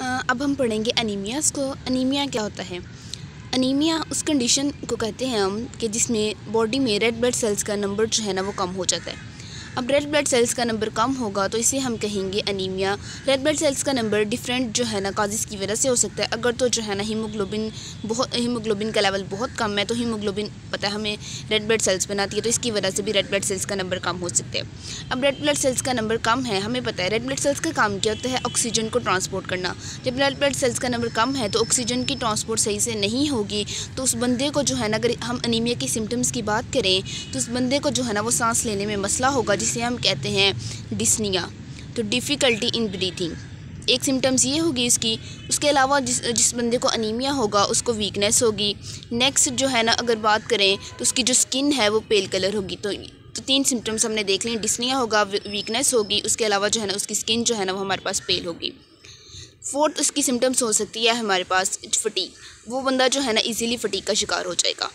अब हम पढ़ेंगे अनीमियाज़ को। अनीमिया क्या होता है? अनीमिया उस कंडीशन को कहते हैं हम कि जिसमें बॉडी में रेड ब्लड सेल्स का नंबर जो है ना वो कम हो जाता है। अब रेड ब्लड सेल्स का नंबर कम होगा तो इसे हम कहेंगे अनीमिया। रेड ब्लड सेल्स का नंबर डिफरेंट जो है ना काजेज़ की वजह से हो सकता है। अगर तो जो है ना हीमोग्लोबिन का लेवल बहुत कम है तो हीमोग्लोबिन पता है हमें रेड ब्लड सेल्स बनाती है, तो इसकी वजह से भी रेड ब्लड सेल्स का नंबर कम हो सकता है। अब रेड ब्लड सेल्स का नंबर कम है, हमें पता है रेड ब्लड सेल्स का काम क्या होता है? ऑक्सीजन को ट्रांसपोर्ट करना। जब रेड ब्लड सेल्स का नंबर कम है तो ऑक्सीजन की ट्रांसपोर्ट सही से नहीं होगी तो उस बंदे को जो है ना, अगर हम अनीमिया के सिम्टम्स की बात करें तो उस बंदे को जो है ना वो सांस लेने में मसला होगा, जिसे हम कहते हैं डिस्निया, तो डिफ़िकल्टी इन ब्रीथिंग। एक सिम्टम्स ये होगी इसकी। उसके अलावा जिस बंदे को अनीमिया होगा उसको वीकनेस होगी। नेक्स्ट जो है ना अगर बात करें तो उसकी जो स्किन है वो पेल कलर होगी। तो 3 सिम्टम्स हमने देख लिए, डिस्निया होगा, वीकनेस होगी, उसके अलावा जो है ना उसकी स्किन जो है ना वो हमारे पास पेल होगी। 4th उसकी सिम्टम्स हो सकती है हमारे पास फटीग, वो बंदा जो है ना इजीली फटीग का शिकार हो जाएगा।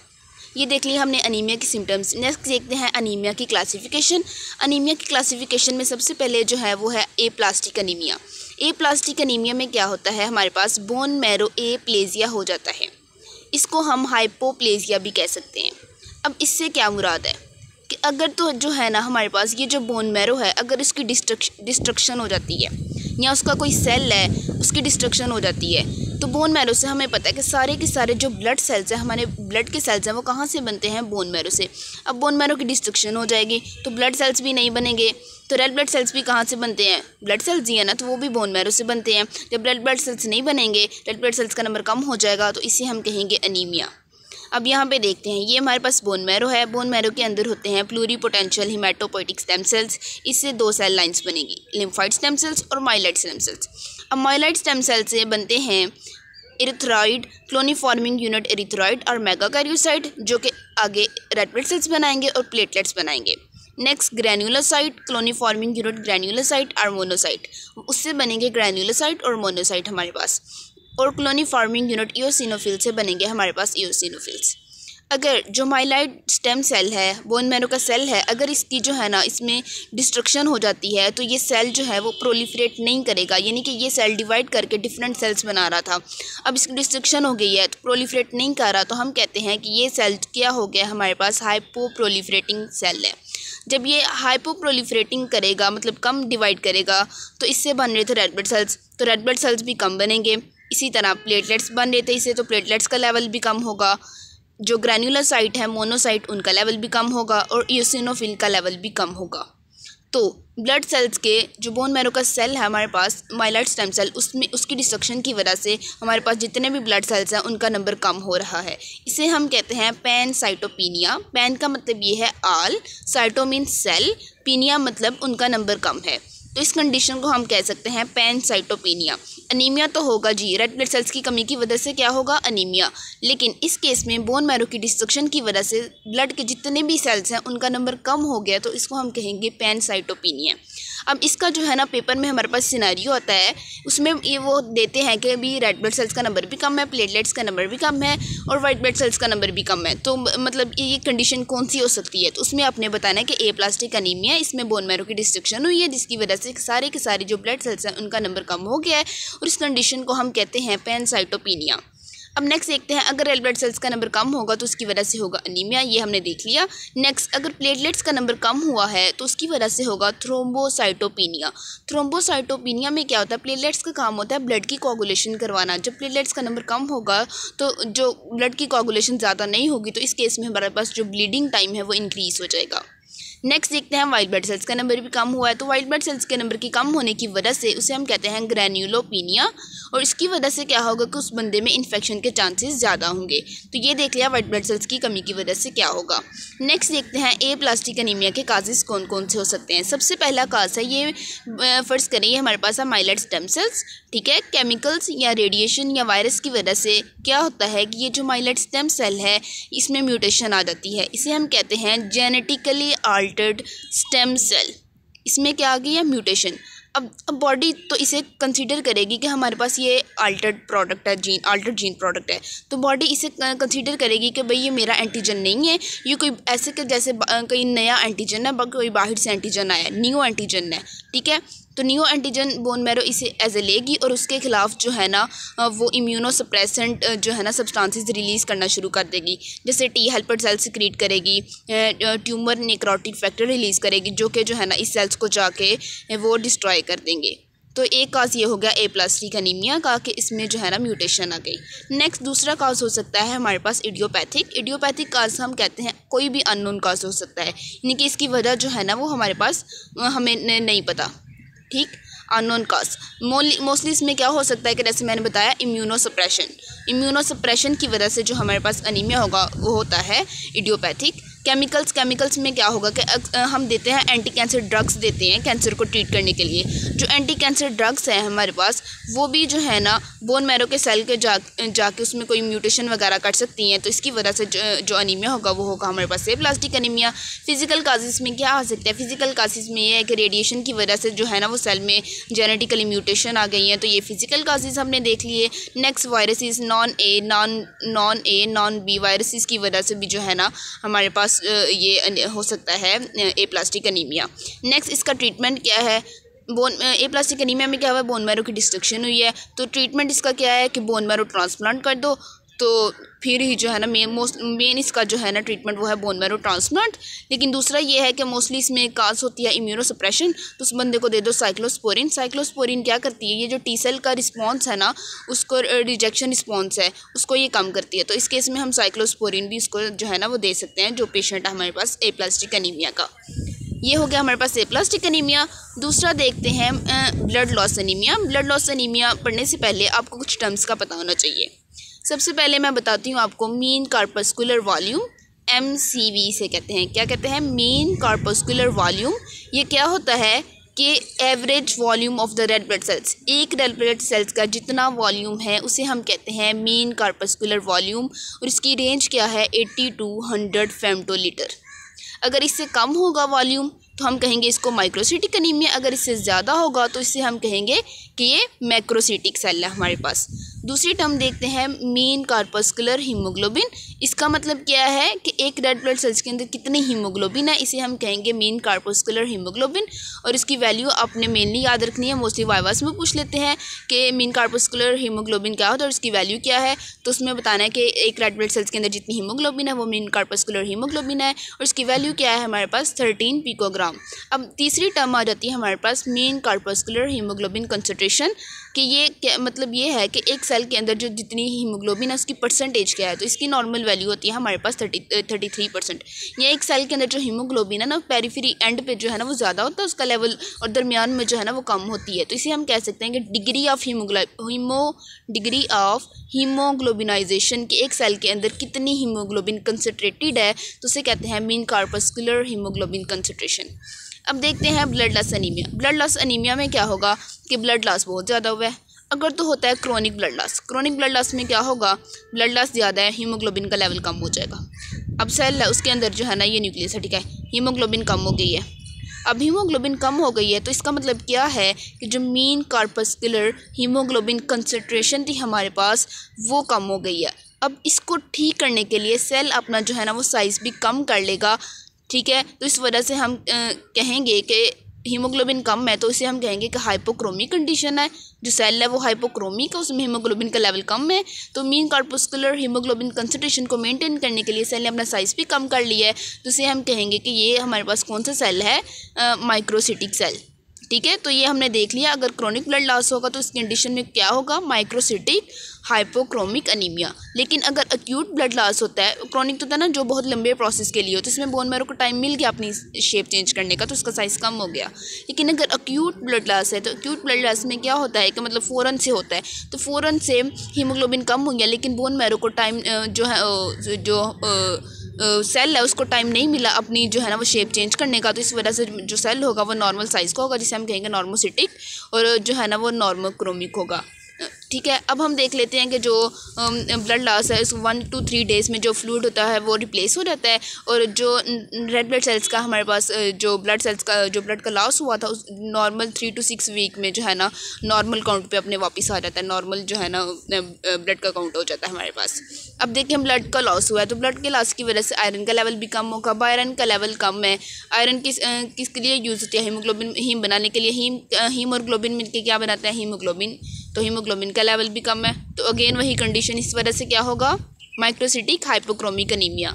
ये देख लिया हमने अनीमिया की सिम्टम्स। नेक्स्ट देखते हैं अनीमिया की क्लासिफिकेशन। अनीमिया की क्लासिफिकेशन में सबसे पहले जो है वो है ए प्लास्टिक अनीमिया। ए प्लास्टिक अनीमिया में क्या होता है? हमारे पास बोन मैरो ए प्लेजिया हो जाता है। इसको हम हाइपोप्लेजिया भी कह सकते हैं। अब इससे क्या मुराद है कि अगर तो जो है ना हमारे पास ये जो बोन मैरो है, अगर इसकी डिस्ट्रक्शन हो जाती है या उसका कोई सेल है उसकी डिस्ट्रक्शन हो जाती है, तो बोन मैरो से हमें पता है कि सारे के सारे जो ब्लड सेल्स हैं, हमारे ब्लड के सेल्स हैं, वो कहाँ से बनते हैं? बोन मैरो से। अब बोन मैरो की डिस्ट्रक्शन हो जाएगी तो ब्लड सेल्स भी नहीं बनेंगे। तो रेड ब्लड सेल्स भी कहाँ से बनते हैं? ब्लड सेल्स ही है ना, तो वो भी बोन मैरो से बनते हैं। जब रेड ब्लड सेल्स नहीं बनेंगे, रेड ब्लड सेल्स का नंबर कम हो जाएगा, तो इसे हम कहेंगे अनीमिया। अब यहाँ पे देखते हैं, ये हमारे पास बोन मैरो है। बोन मैरो के अंदर होते हैं प्लूरीपोटेंशियल हिमेटोपोइटिक स्टेम सेल्स। इससे 2 सेल लाइंस बनेगी, लिम्फाइड स्टेम सेल्स और माइलाइड स्टेम सेल्स। अब माइलाइड स्टेम सेल से बनते हैं एरिथ्रॉइड, क्लोनिफॉर्मिंग यूनिट एरिथ्रॉइड और मेगाकैरियोसाइट, जो कि आगे रेड ब्लड सेल्स बनाएंगे और प्लेटलेट्स बनाएंगे। नेक्स्ट ग्रैन्युलोसाइट, क्लोनिफॉर्मिंग यूनिट ग्रैन्युलोसाइट और मोनोसाइट, उससे बनेंगे ग्रैन्युलोसाइट और मोनोसाइट हमारे पास। और क्लोनिफॉर्मिंग यूनिट इओसिनोफिल से बनेंगे हमारे पास इओसिनोफिल्स। अगर जो माइलाइड स्टेम सेल है, बोन मैरो का सेल है, अगर इसकी जो है ना इसमें डिस्ट्रक्शन हो जाती है तो ये सेल जो है वो प्रोलिफरेट नहीं करेगा, यानी कि ये सेल डिवाइड करके डिफरेंट सेल्स बना रहा था, अब इसकी डिस्ट्रक्शन हो गई है तो प्रोलिफरेट नहीं कर रहा, तो हम कहते हैं कि ये सेल क्या हो गया? हमारे पास हाइपोप्रोलिफरेटिंग सेल है। जब ये हाइपोप्रोलिफरेटिंग करेगा, मतलब कम डिवाइड करेगा, तो इससे बन रहे थे रेड ब्लड सेल्स, तो रेड ब्लड सेल्स भी कम बनेंगे। इसी तरह प्लेटलेट्स बन रहे थे इससे, तो प्लेटलेट्स का लेवल भी कम होगा। जो ग्रैन्युलोसाइट है, मोनोसाइट, उनका लेवल भी कम होगा और इओसिनोफिल का लेवल भी कम होगा। तो ब्लड सेल्स के जो बोन मैरो का सेल है हमारे पास माइलाइड स्टेम सेल, उसमें उसकी डिस्ट्रक्शन की वजह से हमारे पास जितने भी ब्लड सेल्स हैं उनका नंबर कम हो रहा है। इसे हम कहते हैं पैनसाइटोपिनिया। पैन का मतलब ये है आल, साइटो मीन्स सेल, पीनिया मतलब उनका नंबर कम है, तो इस कंडीशन को हम कह सकते हैं पैनसाइटोपिनिया। अनीमिया तो होगा जी, रेड ब्लड सेल्स की कमी की वजह से क्या होगा? अनीमिया। लेकिन इस केस में बोन मैरो की डिस्ट्रक्शन की वजह से ब्लड के जितने भी सेल्स हैं उनका नंबर कम हो गया, तो इसको हम कहेंगे पैनसाइटोपिनिया। अब इसका जो है ना पेपर में हमारे पास सिनेरियो आता है, उसमें ये वो देते हैं कि अभी रेड ब्लड सेल्स का नंबर भी कम है, प्लेटलेट्स का नंबर भी कम है और वाइट ब्लड सेल्स का नंबर भी कम है, तो मतलब ये कंडीशन कौन सी हो सकती है? तो उसमें आपने बताना है कि ए प्लास्टिक अनीमिया, इसमें बोन मैरो की डिस्ट्रक्शन हुई है जिसकी वजह से सारे के सारे जो ब्लड सेल्स हैं उनका नंबर कम हो गया है और इस कंडीशन को हम कहते हैं पैनसाइटोपिनिया। अब नेक्स्ट देखते हैं, अगर रेड ब्लड सेल्स का नंबर कम होगा तो उसकी वजह से होगा अनीमिया, ये हमने देख लिया। नेक्स्ट, अगर प्लेटलेट्स का नंबर कम हुआ है तो उसकी वजह से होगा थ्रोम्बोसाइटोपिनिया। थ्रोम्बोसाइटोपिनिया में क्या होता है? प्लेटलेट्स का काम होता है ब्लड की कोगुलेशन करवाना। जब प्लेटलेट्स का नंबर कम होगा तो जो ब्लड की कोगुलेशन ज़्यादा नहीं होगी, तो इस केस में हमारे पास जो ब्लीडिंग टाइम है वो इंक्रीज हो जाएगा। नेक्स्ट देखते हैं, वाइट ब्लड सेल्स का नंबर भी कम हुआ है, तो वाइट ब्लड सेल्स के नंबर की कम होने की वजह से उसे हम कहते हैं ग्रैन्युलोपिनिया, और इसकी वजह से क्या होगा कि उस बंदे में इन्फेक्शन के चांसेस ज़्यादा होंगे। तो ये देख लिया वाइट ब्लड सेल्स की कमी की वजह से क्या होगा। नेक्स्ट देखते हैं, ए प्लास्टिक अनीमिया के काजेस कौन कौन से हो सकते हैं। सबसे पहला काज है ये, फर्ज करिए हमारे पास है माइलाइड स्टेम सेल्स, ठीक है। केमिकल्स या रेडिएशन या वायरस की वजह से क्या होता है कि ये जो माइलाइड स्टेम सेल है इसमें म्यूटेशन आ जाती है, इसे हम कहते हैं जेनेटिकली आल्टर्ड स्टेम सेल। इसमें क्या आ गई है? म्यूटेशन। अब बॉडी तो इसे कंसीडर करेगी कि हमारे पास ये अल्टर्ड प्रोडक्ट है, अल्टर्ड जीन प्रोडक्ट है, तो बॉडी इसे कंसीडर करेगी कि भाई ये मेरा एंटीजन नहीं है, ये कोई ऐसे कि जैसे कोई नया एंटीजन है, कोई बाहर से एंटीजन आया है, न्यू एंटीजन है, ठीक है। तो न्यू एंटीजन बोन मैरो इसे एज ए लेगी और उसके खिलाफ जो है ना वो इम्यूनोसप्रेसेंट जो है ना सब्सटेंसेस रिलीज़ करना शुरू कर देगी। जैसे टी हेल्पर सेल सिक्रीट करेगी, ट्यूमर नेक्रोटिक फैक्टर रिलीज़ करेगी, जो कि जो है ना इस सेल्स को जाके वो डिस्ट्रॉय कर देंगे। तो एक काज ये हो गया एप्लास्टिक अनीमिया का कि इसमें जो है ना म्यूटेशन आ गई। नेक्स्ट दूसरा काज हो सकता है हमारे पास इडियोपैथिक काज हम कहते हैं कोई भी अननोन काज हो सकता है, यानी कि इसकी वजह जो है ना वो हमारे पास हमें नहीं पता, ठीक, अननोन काज। मोस्टली इसमें क्या हो सकता है कि जैसे मैंने बताया इम्यूनोसप्रेशन की वजह से जो हमारे पास अनीमिया होगा वो होता है इडियोपैथिक। केमिकल्स में क्या होगा कि हम देते हैं एंटी कैंसर ड्रग्स देते हैं कैंसर को ट्रीट करने के लिए। जो एंटी कैंसर ड्रग्स हैं हमारे पास वो भी जो है ना बोन मैरो के सेल के जाके उसमें कोई म्यूटेशन वगैरह कर सकती हैं, तो इसकी वजह से जो अनीमिया होगा वो होगा हमारे पास एप्लास्टिक अनीमिया। फिजिकल काजेस में क्या आ सकता है, फिजिकल काजेस में ये है कि रेडिएशन की वजह से जो है ना वो सेल में जेनेटिकली म्यूटेशन आ गई हैं, तो ये फिजिकल काजेस हमने देख लिए। Next viruses non B viruses की वजह से भी जो है ना हमारे पास ये हो सकता है एप्लास्टिक अनीमिया। नेक्स्ट इसका ट्रीटमेंट क्या है, एप्लास्टिक अनीमिया में क्या हुआ है, बोन मैरो की डिस्ट्रक्शन हुई है, तो ट्रीटमेंट इसका क्या है कि बोन मैरो ट्रांसप्लांट कर दो, तो फिर ही जो है ना मेन इसका जो है ना ट्रीटमेंट वो है बोन मैरो ट्रांसप्लांट। लेकिन दूसरा ये है कि मोस्टली इसमें काज होती है इम्यूनोसप्रेशन, तो उस बंदे को दे दो साइक्लोस्पोरिन क्या करती है, ये जो टी सेल का रिस्पॉन्स है ना उसको रिजेक्शन रिस्पॉन्स है उसको ये कम करती है, तो इस केस में हम साइक्लोस्पोरिन भी इसको जो है ना वो दे सकते हैं जो पेशेंट है हमारे पास एप्लास्टिक अनीमिया का। ये हो गया हमारे पास एप्लास्टिक अनीमिया। दूसरा देखते हैं ब्लड लॉस अनीमिया पढ़ने से पहले आपको कुछ टर्म्स का पता होना चाहिए। सबसे पहले मैं बताती हूँ आपको मीन कार्पस्कुलर वॉल्यूम, MCV से कहते हैं। क्या कहते हैं, मीन कार्पस्कुलर वॉल्यूम। ये क्या होता है कि average volume of the red blood cells, एक रेड ब्लड सेल्स का जितना वॉल्यूम है उसे हम कहते हैं मीन कार्पस्कुलर वॉल्यूम, और इसकी रेंज क्या है 80 to 100 फेमटोलीटर। अगर इससे कम होगा वॉल्यूम तो हम कहेंगे इसको माइक्रोसिटिक अनीमिया, अगर इससे ज़्यादा होगा तो इससे हम कहेंगे कि ये मैक्रोसिटिक सेल है हमारे पास। दूसरी टर्म देखते हैं मीन कार्पस्कुलर हीमोग्लोबिन। इसका मतलब क्या है कि एक रेड ब्लड सेल्स के अंदर कितनी हीमोग्लोबिन है, इसे हम कहेंगे मीन कार्पस्कुलर हीमोग्लोबिन, और इसकी वैल्यू आपने मेनली याद रखनी है। मोस्टली वाइवास में पूछ लेते हैं कि मीन कार्पस्कुलर हीमोग्लोबिन क्या होता है और इसकी वैल्यू क्या है, तो उसमें बताना है कि एक रेड ब्लड सेल्स के अंदर जितनी हीमोग्लोबिन है वो मीन कार्पस्कुलर हीमोग्लोबिन है, और इसकी वैल्यू क्या है हमारे पास 13 पिकोग्राम। अब तीसरी टर्म आ जाती है हमारे पास मीन कार्पस्कुलर हीमोग्लोबिन कंसंट्रेशन, कि ये क्या मतलब ये है कि एक सेल के अंदर जो जितनी हीमोग्लोबिन है उसकी परसेंटेज क्या है, तो इसकी नॉर्मल वैल्यू होती है हमारे पास 33%। ये एक सेल के अंदर जो हीमोग्लोबिन है ना पेरिफेरी एंड पे जो है ना वो ज़्यादा होता है उसका लेवल, और दरमियान में जो है ना वो कम होती है, तो इसे हम कह सकते हैं कि डिग्री ऑफ हीमोग्लोबिनाइजेशन की एक सेल के अंदर कितनी हीमोग्लोबिन कंसनट्रेटेड है, तो उसे कहते हैं मीन कार्पस्कुलर हीमोग्लोबिन कंसनट्रेशन। अब देखते हैं ब्लड लॉस अनीमिया में क्या होगा कि ब्लड लॉस बहुत ज़्यादा हुआ है। अगर तो होता है क्रोनिक ब्लड लॉस में क्या होगा, ब्लड लॉस ज़्यादा है, हीमोग्लोबिन का लेवल कम हो जाएगा। अब सेल है उसके अंदर जो है ना ये न्यूक्लियस है, ठीक है, हीमोग्लोबिन कम हो गई है। अब हीमोग्लोबिन कम हो गई है तो इसका मतलब क्या है कि जो मीन कार्पस्कुलर हीमोग्लोबिन कंसंट्रेशन थी हमारे पास वो कम हो गई है। अब इसको ठीक करने के लिए सेल अपना जो है ना वो साइज़ भी कम कर लेगा, ठीक है, तो इस वजह से हम कहेंगे कि हीमोग्लोबिन कम है, तो इसे हम कहेंगे कि हाइपोक्रोमिक कंडीशन है, जो सेल है वो हाइपोक्रोमिक है, उसमें हीमोग्लोबिन का लेवल कम है। तो मीन कार्पस्कुलर हीमोग्लोबिन कंसंट्रेशन को मेंटेन करने के लिए सेल ने अपना साइज़ भी कम कर लिया है, तो इसे हम कहेंगे कि ये हमारे पास कौन सा सेल है, माइक्रोसिटिक सेल, ठीक है। तो ये हमने देख लिया। अगर क्रोनिक ब्लड लॉस होगा तो इस कंडीशन में क्या होगा, माइक्रोसिटिक हाइपोक्रोमिक अनीमिया। लेकिन अगर एक्यूट ब्लड लॉस होता है, क्रोनिक तो होता है ना जो बहुत लंबे प्रोसेस के लिए हो, तो इसमें बोन मैरो को टाइम मिल गया अपनी शेप चेंज करने का, तो उसका साइज़ कम हो गया। लेकिन अगर एक्यूट ब्लड लॉस है तो एक्यूट ब्लड लॉस में क्या होता है कि मतलब फ़ौरन से होता है, तो फ़ौरन से हीमोग्लोबिन कम हो गया, लेकिन बोन मैरो को टाइम जो है सेल है उसको टाइम नहीं मिला अपनी जो है ना वो शेप चेंज करने का, तो इस वजह से जो सेल होगा वो नॉर्मल साइज़ का होगा, जिसे हम कहेंगे नॉर्मोसिटिक, और जो है ना वो नॉर्मोक्रोमिक होगा। ठीक है। अब हम देख लेते हैं कि जो ब्लड लॉस है उस 1 to 3 डेज़ में जो फ्लूइड होता है वो रिप्लेस हो जाता है, और जो रेड ब्लड सेल्स का हमारे पास जो ब्लड का लॉस हुआ था उस नॉर्मल 3 to 6 वीक में जो है ना नॉर्मल काउंट पे अपने वापस आ जाता है, नॉर्मल जो है ना ब्लड का काउंट हो जाता है हमारे पास। अब देखिए हम ब्लड का लॉस हुआ है तो ब्लड के लॉस की वजह से आयरन का लेवल भी कम होगा। अब आयरन का लेवल कम है, आयरन किसके लिए यूज़ होती है? हीमोग्लोबिन, हीम बनाने के लिए। हीम और ग्लोबिन मिलकर क्या बनाते हैं? हीमोग्लोबिन। तो हीमोग्लोबिन का लेवल भी कम है, तो अगेन वही कंडीशन, इस वजह से क्या होगा? Microcytic hypochromic anaemia.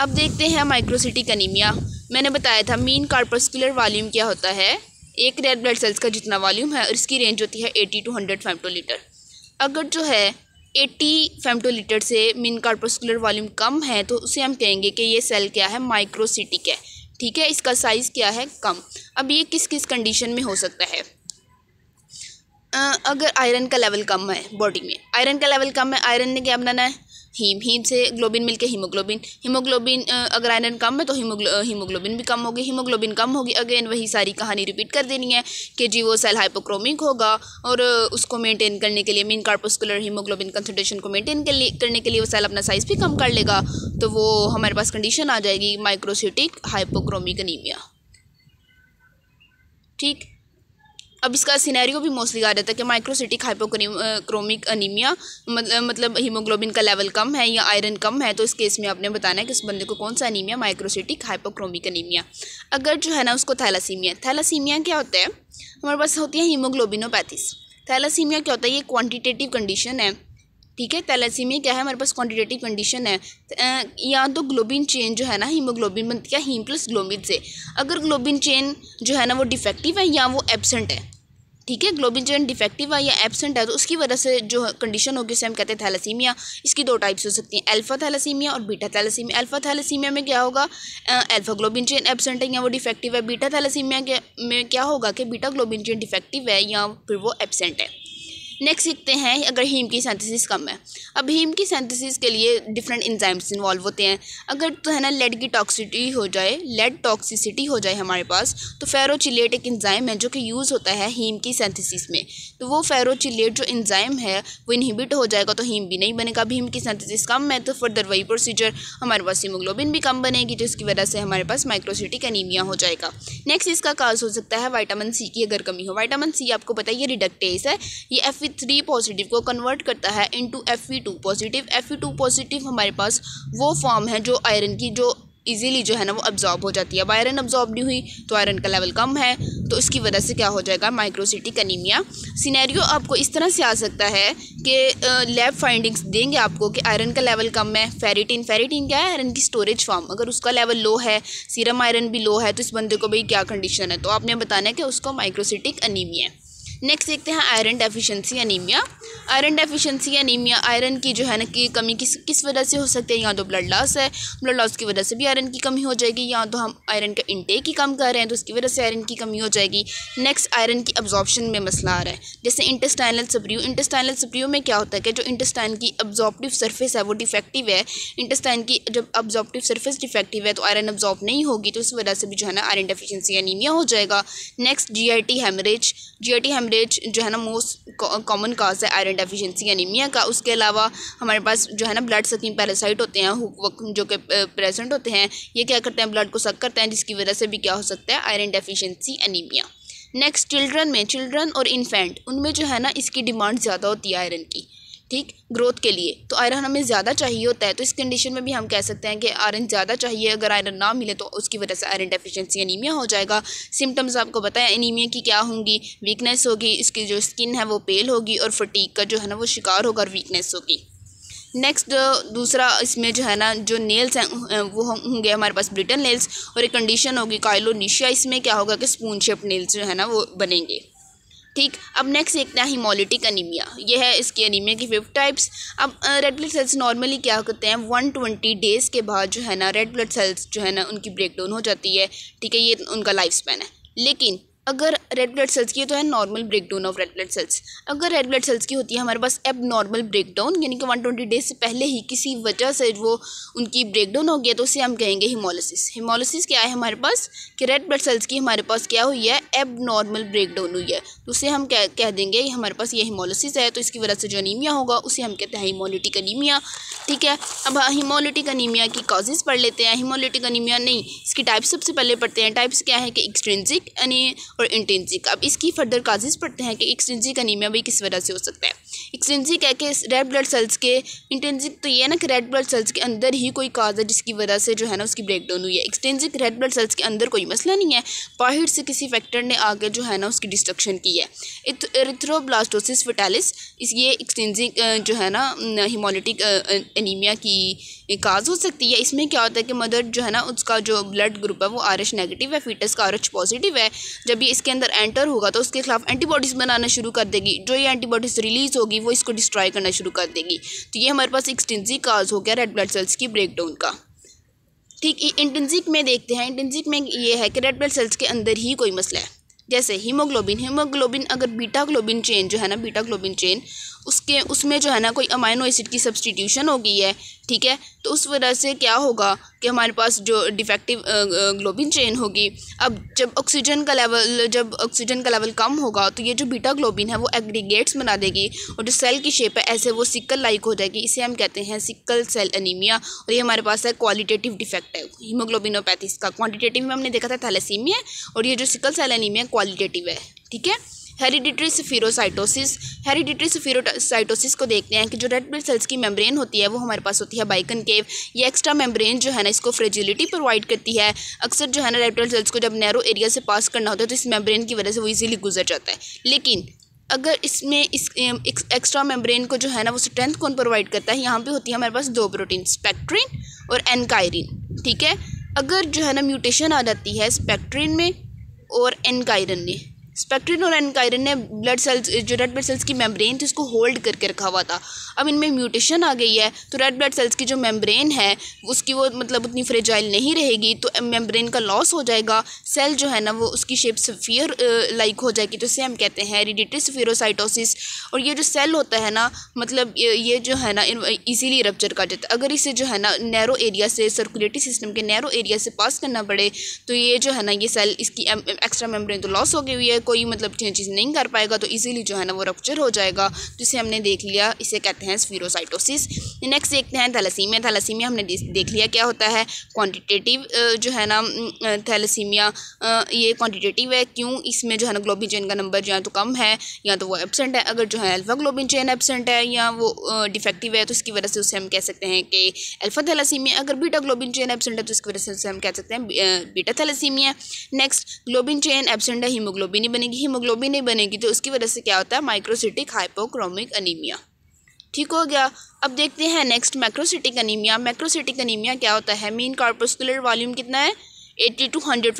अब देखते हैं माइक्रोसिटिक अनीमिया। मैंने बताया था मीन कार्पस्कुलर वॉल्यूम क्या होता है, एक रेड ब्लड सेल्स का जितना वॉल्यूम है और इसकी रेंज होती है 80 to 100 फेम्टोलीटर। अगर जो है 80 फेम्टोलीटर से मीन कार्पस्कुलर वॉल्यूम कम है तो उसे हम कहेंगे कि ये सेल क्या है? माइक्रोसिटिक है। ठीक है, इसका साइज़ क्या है? कम। अब ये किस किस कंडीशन में हो सकता है? अगर आयरन का लेवल कम है बॉडी में, आयरन का लेवल कम है, आयरन ने क्या बनाना है? हीम से ग्लोबिन मिलके हीमोग्लोबिन अगर आयरन कम है तो हीमोग्लोबिन भी कम होगी, हीमोग्लोबिन कम होगी, अगेन वही सारी कहानी रिपीट कर देनी है कि जी वो सेल हाइपोक्रोमिक होगा और उसको मेंटेन करने के लिए मीन कार्पस्कुलर हीमोग्लोबिन कंसंट्रेशन को मेंटेन करने के लिए वो सेल अपना साइज़ भी कम कर लेगा, तो वो हमारे पास कंडीशन आ जाएगी माइक्रोसिटिक हाइपोक्रोमिक अनीमिया। ठीक, अब इसका सिनेरियो भी मोस्टली आ जाता है कि माइक्रोसिटिक हाइपोक्रोमिक अनीमिया मतलब हीमोग्लोबिन का लेवल कम है या आयरन कम है, तो इस केस में आपने बताना है कि उस बंदे को कौन सा अनीमिया? Microcytic hypochromic anaemia. अगर जो है ना उसको थैलासीमिया क्या होता है? हमारे पास होती है हीमोग्लोबिनोपैथीज। थैलासीमिया क्या होता है? ये क्वान्टिटेटिव कंडीशन है। ठीक है, थैलेसीमिया क्या है? हमारे पास क्वांटिटेटिव कंडीशन है। या तो ग्लोबिन चेन जो है ना हीमोग्लोबिन बनती है हीम प्लस ग्लोबिन से, अगर ग्लोबिन चेन जो है ना वो डिफेक्टिव है या वो एब्सेंट है। ठीक है, ग्लोबिन चेन डिफेक्टिव है या एब्सेंट है तो उसकी वजह से जो कंडीशन होगी उसे हम कहते हैं थैलेसीमिया। इसकी दो टाइप्स हो सकती हैं, अल्फा थैलेसीमिया और बीटा थैलेसीमिया। अल्फा थैलेसीमिया में क्या होगा? अल्फा ग्लोबिन चेन एब्सेंट है या वो डिफेक्टिव है। बीटा थैलेसीमिया में क्या होगा कि बीटा ग्लोबिन चेन डिफेक्टिव है या फिर वो एब्सेंट है। नेक्स्ट सीखते हैं अगर हीम की सिंथेसिस कम है। अब हीम की सिंथेसिस के लिए डिफरेंट एंजाइम्स इन्वॉल्व होते हैं। अगर तो है ना लेड टॉक्सिसिटी हो जाए हमारे पास, तो फेरोचिलेट एक एंजाइम है जो कि यूज़ होता है हीम की सिंथेसिस में, तो वो फेरोचिलेट जो एंजाइम है वो इनहिबिट हो जाएगा तो हीम भी नहीं बनेगा। अब हीम की सिंथेसिस कम है तो फर्दर वही प्रोसीजर, हमारे पास हीमोग्लोबिन भी कम बनेगी जिसकी वजह से हमारे पास माइक्रोसिटिक अनीमिया हो जाएगा। नेक्स्ट इसका काज हो सकता है विटामिन सी की अगर कमी हो। विटामिन सी आपको पता है ये रिडक्टेज है, ये Fe3 पॉजिटिव को कन्वर्ट करता है into Fe2 positive. Fe2 positive हमारे पास वो फॉर्म है जो आयरन की जो इजीली जो है ना वो अब्जॉर्ब हो जाती है। अब आयरन अब्जॉर्ब नहीं हुई तो आयरन का लेवल कम है, तो इसकी वजह से क्या हो जाएगा? Microcytic anaemia. सिनेरियो आपको इस तरह से आ सकता है कि लैब फाइंडिंग्स देंगे आपको कि आयरन का लेवल कम है, फेरिटिन क्या है? आयरन की स्टोरेज फॉर्म, अगर उसका लेवल लो है, सीरम आयरन भी लो है, तो इस बंदे को भाई क्या कंडीशन है? तो आपने बताना है कि उसको माइक्रोसिटिक अनीमिया है। नेक्स्ट देखते हैं iron deficiency anaemia. Iron deficiency anaemia iron की जो है ना की कमी किस वजह से हो सकती है? या तो ब्लड लॉस है, ब्लड लॉस की वजह से भी आयरन की कमी हो जाएगी, या तो हम आयरन का इंटेक ही कम कर रहे हैं तो उसकी वजह से आयरन की कमी हो जाएगी। नेक्स्ट आयरन की अब्जॉर्प्शन में मसला आ रहा है, जैसे इंटेस्टाइनल सप्रियो में क्या होता है कि जो इंटेस्टाइन की अब्जॉर्प्टिव सरफेस है वो डिफेक्टिव है। इंटेस्टाइन की जब अब्जॉर्प्टिव सरफेस डिफेक्टिव है तो आयरन अब्जॉर्ब नहीं होगी, तो इस वजह से भी जो है ना आयरन डेफिशिएंसी अनीमिया हो जाएगा। नेक्स्ट जीआईटी हेमरेज जो है ना मोस्ट कॉमन काज है आयरन डेफिशिएंसी अनीमिया का। उसके अलावा हमारे पास जो है ना ब्लड सकिंग पैरासाइट होते हैं जो कि प्रेजेंट होते हैं, ये क्या करते हैं? ब्लड को सक करते हैं, जिसकी वजह से भी क्या हो सकता है? Iron deficiency anaemia. Next children और इन्फेंट, उनमें जो है ना इसकी डिमांड ज़्यादा होती है आयरन की, ठीक, ग्रोथ के लिए, तो आयरन हमें ज़्यादा चाहिए होता है, तो इस कंडीशन में भी हम कह सकते हैं कि आयरन ज़्यादा चाहिए। अगर आयरन ना मिले तो उसकी वजह से आयरन डेफिशिएंसी अनीमिया हो जाएगा। सिम्टम्स आपको पता है एनीमिया की क्या होंगी? वीकनेस होगी, इसकी जो स्किन है वो पेल होगी और फटीग का जो है ना वो शिकार होगा और वीकनेस होगी। नेक्स्ट दूसरा इसमें जो है ना जो नेल्स हैं वो होंगे हमारे पास ब्रिटल नेल्स, और एक कंडीशन होगी काइलोनिशिया। इसमें क्या होगा कि स्पून शेप नेल्स जो है ना वो बनेंगे। ठीक, अब नेक्स्ट देखते हैं हीमोलिटिक अनीमिया, ये है इसकी अनीमिया की 5 टाइप्स। अब रेड ब्लड सेल्स नॉर्मली क्या करते हैं? 120 डेज़ के बाद जो है ना रेड ब्लड सेल्स जो है ना उनकी ब्रेक डाउन हो जाती है। ठीक है, ये उनका लाइफ स्पैन है। लेकिन अगर रेड ब्लड सेल्स की तो है normal breakdown of red blood cells. अगर रेड ब्लड सेल्स की होती है हमारे पास एब नॉर्मल ब्रेकडाउन, यानी कि 120 डेज से पहले ही किसी वजह से वो उनकी ब्रेकडाउन हो गया, तो उसे हम कहेंगे हिमोलिसिस। हिमोलिसिस क्या है हमारे पास कि रेड ब्लड सेल्स की हमारे पास क्या हुई है, एब नॉर्मल ब्रेकडाउन हुई है, तो उसे हम कह देंगे हमारे पास ये हिमोलिसिस है। तो इसकी वजह से जो अनीमिया होगा उसे हम कहते हैं हीमोलिटिक अनीमिया। ठीक है, अब हीमोलिटिक अनीमिया की कॉजेज़ पढ़ लेते हैं। हीमोलिटिक अनीमिया नहीं, इसकी टाइप्स सबसे पहले पढ़ते हैं। टाइप्स क्या है कि एक्सट्रिंसिक और इंट्रिंसिक। अब इसकी फर्दर काजेज़ पढ़ते हैं कि एक्सट्रिंसिक अनीमिया भी किस वजह से हो सकता है। एक्सट्रिंसिक है कि रेड ब्लड सेल्स के, इंट्रिंसिक तो ये है ना कि रेड ब्लड सेल्स के अंदर ही कोई काज है जिसकी वजह से जो है ना उसकी ब्रेकडाउन हुई है। एक्सट्रिंसिक रेड ब्लड सेल्स के अंदर कोई मसला नहीं है, बाहर से किसी फैक्टर ने आके जो है ना उसकी डिस्ट्रक्शन की है। एरिथ्रोब्लास्टोसिस फेटालिस ये एक्सट्रिंसिक जो है ना हीमोलिटिक एनीमिया की काज हो सकती है। इसमें क्या होता है कि मदर जो है ना उसका जो ब्लड ग्रुप है वो RH नेगेटिव है, फीटस का RH पॉजिटिव है। जब ये इसके अंदर एंटर होगा तो उसके खिलाफ एंटीबॉडीज़ बनाना शुरू कर देगी, जो ये एंटीबॉडीज़ रिलीज़ होगी वो इसको डिस्ट्रॉय करना शुरू कर देगी। तो ये हमारे पास एक्सट्रिंसिक काज हो गया रेड ब्लड सेल्स की ब्रेकडाउन का। ठीक, इंट्रिंसिक में देखते हैं। इंट्रिंसिक में ये है कि रेड ब्लड सेल्स के अंदर ही कोई मसला है, जैसे हीमोग्लोबिन अगर बीटा ग्लोबिन चेन जो है ना, बीटा ग्लोबिन चेन उसमें जो है ना कोई अमाइनो एसिड की सब्सटीट्यूशन हो गई है। ठीक है, तो उस वजह से क्या होगा कि हमारे पास जो डिफेक्टिव ग्लोबिन चेन होगी, अब जब ऑक्सीजन का लेवल कम होगा तो ये जो बीटा ग्लोबिन है वो एग्रीगेट्स बना देगी और जो सेल की शेप है ऐसे वो सिकल लाइक हो जाएगी। इसे हम कहते हैं सिकल सेल एनीमिया। और ये हमारे पास है क्वालिटेटिव डिफेक्ट है हीमोग्लोबिनोपैथी का। क्वांटिटेटिव में हमने देखा था थैलेसीमिया, और ये जो सिकल सेल एनीमिया क्वालिटेटिव है। ठीक है, हेरिडिटरी स्फीरोसाइटोसिस को देखते हैं कि जो रेड ब्लड सेल्स की मेम्ब्रेन होती है वो हमारे पास होती है बाइकनकेव। ये एक्स्ट्रा मेम्ब्रेन जो है ना इसको फ्रेजिलिटी प्रोवाइड करती है। अक्सर जो है ना रेड ब्लड सेल्स को जब नैरो एरिया से पास करना होता है तो इस मेम्ब्रेन की वजह से वो इजीली गुजर जाता है। लेकिन अगर इसमें इस एक्स्ट्रा मेम्ब्रेन को जो है ना वो स्ट्रेंथ कौन प्रोवाइड करता है, यहाँ पे होती है हमारे पास दो प्रोटीन, स्पेक्ट्रिन और एनकाइरिन। ठीक है, अगर जो है ना म्यूटेशन आ जाती है स्पेक्ट्रिन में और एनकाइरिन में, स्पेक्ट्रिन और एनकाइरिन ने ब्लड सेल्स जो रेड ब्लड सेल्स की मेम्ब्रेन थी उसको होल्ड करके रखा हुआ था। अब इनमें म्यूटेशन आ गई है तो रेड ब्लड सेल्स की जो मेम्ब्रेन है उसकी वो मतलब उतनी फ्रेजाइल नहीं रहेगी, तो मेम्ब्रेन का लॉस हो जाएगा। सेल जो है ना वो उसकी शेप स्फीयर लाइक हो जाएगी, तो इसे हम कहते हैं हेरिडिटरी स्फीरोसाइटोसिस। और ये जो सेल होता है ना मतलब ये जो है ना इजीली रप्चर कर जाता है। अगर इसे जो है ना नैरो एरिया से, सर्कुलेटरी सिस्टम के नैरो एरिया से पास करना पड़े तो ये जो है ना ये सेल इसकी एक्स्ट्रा मेम्ब्रेन तो लॉस हो गई हुई है, कोई मतलब चीज़ नहीं कर पाएगा, तो इजीली जो है ना वो रप्चर हो जाएगा, जिसे हमने देख लिया, इसे कहते हैं स्फीरोसाइटोसिस। नेक्स्ट देखते हैं थैलेसीमिया। थैलेसीमिया हमने देख लिया क्या होता है। क्वांटिटेटिव जो है ना थैलेसीमिया ये क्वांटिटेटिव है। क्यों? इसमें जो है ना ग्लोबिन चेन का नंबर या तो कम है या तो वो एब्सेंट है। अगर जो है अल्फा ग्लोबिन चेन एब्सेंट है या वो डिफेक्टिव है तो इसकी वजह से उसे हम कह सकते हैं कि अल्फा थैलेसीमिया। अगर बीटा ग्लोबिन चेन एब्सेंट है तो इसकी वजह से उसे हम कह सकते हैं beta thalassaemia. Next, globin chain absent है, हीमोग्लोबिन नहीं बनेगी। हीमोग्लोबिन नहीं बनेगी तो उसकी वजह से क्या होता है, माइक्रोसिटिक हाइपोक्रोमिक अनीमिया। ठीक हो गया। अब देखते हैं next macrocytic anaemia. Macrocytic anaemia क्या होता है। मीन कॉर्पस्कुलर वॉल्यूम कितना है, 80 to 100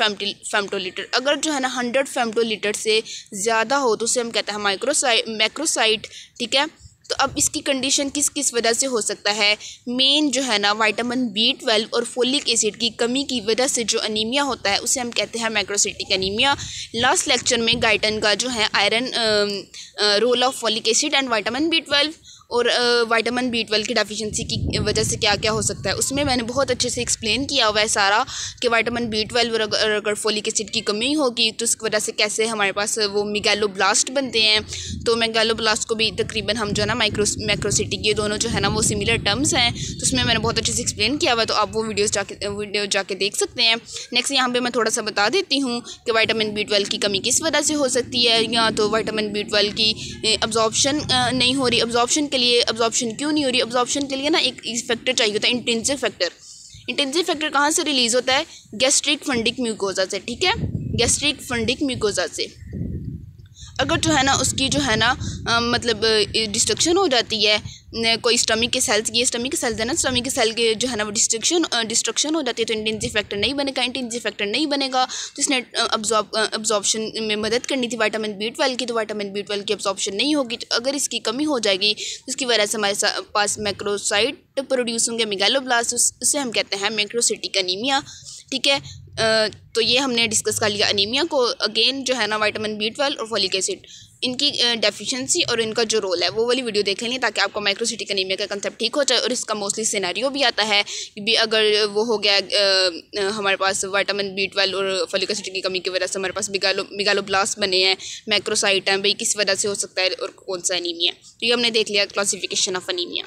फेम्टोलीटर। अगर जो है ना 100 फेम्टोलीटर से ज़्यादा हो तो उसे हम कहते हैं मैक्रोसाइट। ठीक है, तो अब इसकी कंडीशन किस किस वजह से हो सकता है। मेन जो है ना विटामिन B12 और फोलिक एसिड की कमी की वजह से जो अनीमिया होता है उसे हम कहते हैं मैक्रोसिटिक अनीमिया। लास्ट लेक्चर में गाइटन का जो है iron role of folic acid and vitamin B12 और विटामिन B12 की डेफिशिएंसी की वजह से क्या क्या हो सकता है उसमें मैंने बहुत अच्छे से एक्सप्लेन किया हुआ है सारा कि विटामिन B12 अगर फोलिक एसिड की कमी होगी तो उसकी वजह से कैसे हमारे पास वो मेगालोब्लास्ट बनते हैं। तो मेगालोब्लास्ट को भी तकरीबन हम जो है ना मैक्रोसिटिक, ये दोनों जो है ना वो सिमिलर टर्म्स हैं, तो उसमें मैंने बहुत अच्छे से एक्सप्लेन किया हुआ है, तो आप वो वीडियो जाके देख सकते हैं। नेक्स्ट यहाँ पे मैं थोड़ा सा बता देती हूँ कि विटामिन B12 की कमी किस वजह से हो सकती है। या तो विटामिन B12 की अब्जॉर्प्शन नहीं हो रही। अब्जॉर्प्शन क्यों नहीं हो रही? अब्जॉर्प्शन के लिए ना एक फैक्टर चाहिए होता है, इंटेंसिव फैक्टर। इंटेंसिव फैक्टर कहाँ से रिलीज़ होता है? गैस्ट्रिक फंडिक म्यूकोजा से। ठीक है, गैस्ट्रिक फंडिक म्यूकोजा से अगर जो है ना उसकी जो है ना मतलब डिस्ट्रक्शन हो जाती है, कोई स्टमक के सेल्स की, स्टमक के सेल्स है ना, स्टमक के सेल के जो है ना वो डिस्ट्रक्शन हो जाती है तो इंटेंसिव फैक्टर नहीं बनेगा। इंटेंसिव फैक्टर नहीं बनेगा तो इसने अब्जॉर्प्शन में मदद करनी थी विटामिन B12 की, तो विटामिन B12 की अब्जॉर्प्शन नहीं होगी। तो अगर इसकी कमी हो जाएगी तो उसकी वजह से हमारे पास मैक्रोसाइट प्रोड्यूस होंगे मेगालोब्लास्ट, उससे हम कहते हैं मैक्रोसिटिक अनीमिया। ठीक है, तो ये हमने डिस्कस कर लिया अनीमिया को। अगेन जो है ना विटामिन B12 और फोलिक एसिड इनकी डेफिशिएंसी और इनका जो रोल है वो वाली वीडियो देख लेंगे ताकि आपको माइक्रोसिटिक अनीमिया का कंसेप्ट ठीक हो जाए। और इसका मोस्टली सिनेरियो भी आता है कि भी अगर वो हो गया हमारे पास विटामिन B12 और फोलिक एसिड की कमी की वजह से हमारे पास मेगालोब्लास्ट बने हैं, मैक्रोसाइट हैं, भाई किस वजह से हो सकता है और कौन सा अनीमिया। तो ये हमने देख लिया क्लासिफिकेशन ऑफ अनीमिया।